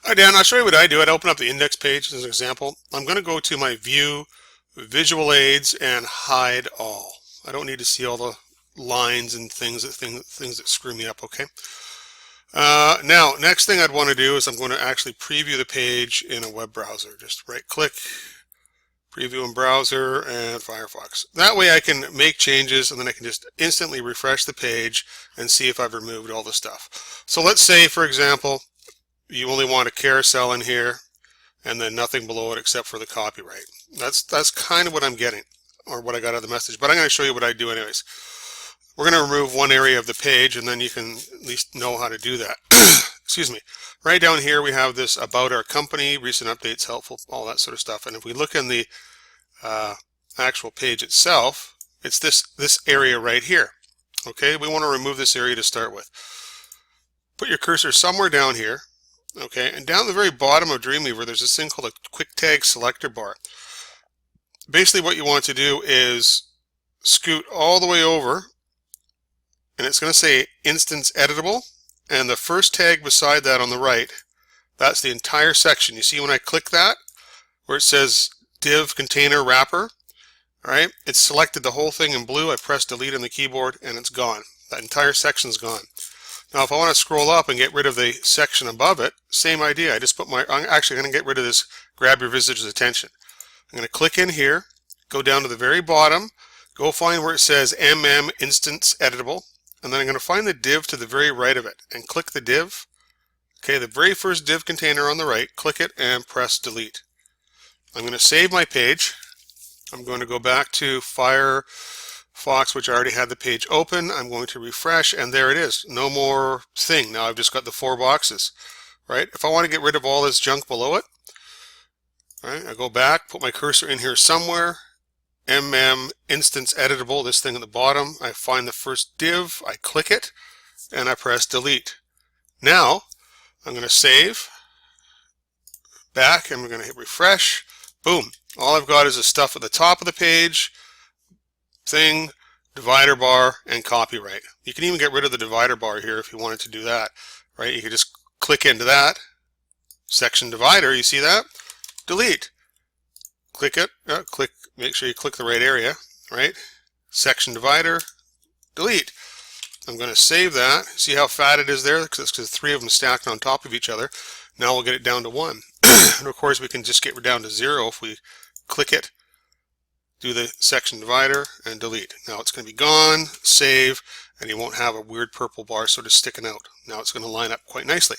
Hi Dan, I'll show you what I do. I'd open up the index page as an example. I'm going to go to my view, visual aids, and hide all. I don't need to see all the lines and things that screw me up, okay? Now, next thing I'd want to do is I'm going to actually preview the page in a web browser. Just right click, preview in browser, and Firefox. That way I can make changes and then I can just instantly refresh the page and see if I've removed all the stuff. So let's say, for example, you only want a carousel in here and then nothing below it except for the copyright. That's kind of what I'm getting, or what I got out of the message, but I'm going to show you what I do anyways. We're going to remove one area of the page and then you can at least know how to do that. Excuse me. Right down here we have this about our company, recent updates, helpful, all that sort of stuff. And if we look in the actual page itself, it's this area right here. Okay, we want to remove this area to start with. Put your cursor somewhere down here. Okay, and down at the very bottom of Dreamweaver, there's this thing called a quick tag selector bar. Basically what you want to do is scoot all the way over, and it's going to say instance editable, and the first tag beside that on the right, that's the entire section. You see when I click that, where it says div container wrapper, all right, it's selected the whole thing in blue. I press delete on the keyboard and it's gone. That entire section's gone. Now if I want to scroll up and get rid of the section above it, same idea. I'm actually going to get rid of this grab your visitor's attention. I'm going to click in here, go down to the very bottom, go find where it says MM instance editable, and then I'm going to find the div to the very right of it and click the div. Okay, the very first div container on the right, click it and press delete. I'm going to save my page. I'm going to go back to Firefox, which I already had the page open. I'm going to refresh, and there it is. No more thing. Now I've just got the 4 boxes, right? If I want to get rid of all this junk below it, right, I go back, put my cursor in here somewhere, MM instance editable, this thing at the bottom. I find the first div, I click it, and I press delete. Now I'm going to save, back, and we're going to hit refresh. Boom. All I've got is the stuff at the top of the page, thing, divider bar, and copyright. You can even get rid of the divider bar here if you wanted to do that, right? You could just click into that, section divider, you see that? Delete. Click it, make sure you click the right area, right? Section divider, delete. I'm going to save that. See how fat it is there? Because 3 of them stacked on top of each other. Now we'll get it down to 1. And of course we can just get down to 0 if we click it, do the section divider, and delete. Now it's going to be gone, save, and you won't have a weird purple bar sort of sticking out. Now it's going to line up quite nicely.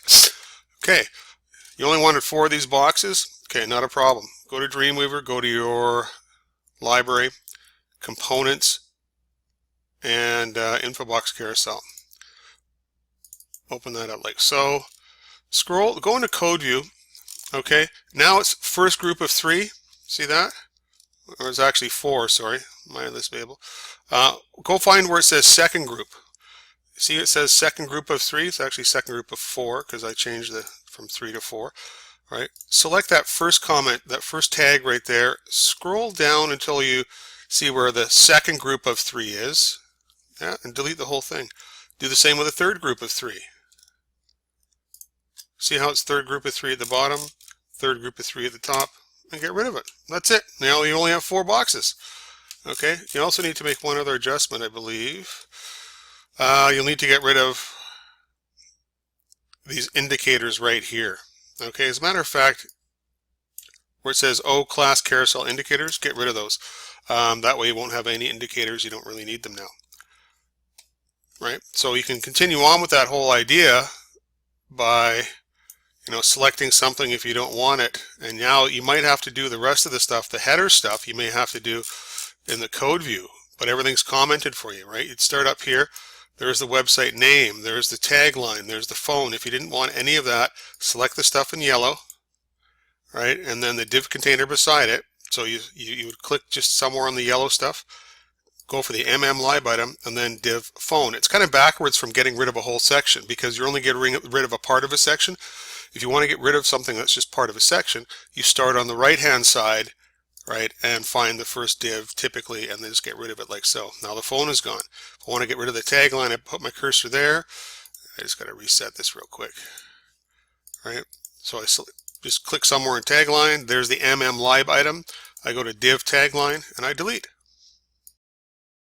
Okay, you only wanted 4 of these boxes? Okay, not a problem. Go to Dreamweaver, go to your library, components, and Infobox carousel. Open that up like so. Scroll, go into code view. Okay, now it's first group of 3. See that? Or it's actually 4, sorry. My list able. Go find where it says second group. See it says second group of 3. It's actually second group of 4 because I changed from 3 to 4. Right. Select that first comment, that first tag right there. Scroll down until you see where the second group of 3 is. Yeah, and delete the whole thing. Do the same with the third group of 3. See how it's third group of 3 at the bottom, third group of 3 at the top, and get rid of it. That's it. Now you only have 4 boxes. Okay. You also need to make one other adjustment, I believe. You'll need to get rid of these indicators right here. Okay. As a matter of fact, where it says O class carousel indicators, get rid of those. That way you won't have any indicators. You don't really need them now. Right. So you can continue on with that whole idea by selecting something if you don't want it, and now you might have to do the rest of the stuff, the header stuff, you may have to do in the code view, but everything's commented for you, right? You'd start up here, there's the website name, there's the tagline, there's the phone. If you didn't want any of that, select the stuff in yellow, right, and then the div container beside it. So you would click just somewhere on the yellow stuff, go for the MM lib item, and then div phone. It's kind of backwards from getting rid of a whole section because you're only getting rid of a part of a section. If you want to get rid of something that's just part of a section, you start on the right hand side, right, and find the first div typically, and then just get rid of it like so. Now the phone is gone. If I want to get rid of the tagline, I put my cursor there. I just got to reset this real quick. Right, So I just click somewhere in tagline. There's the MM lib item. I go to div tagline and I delete.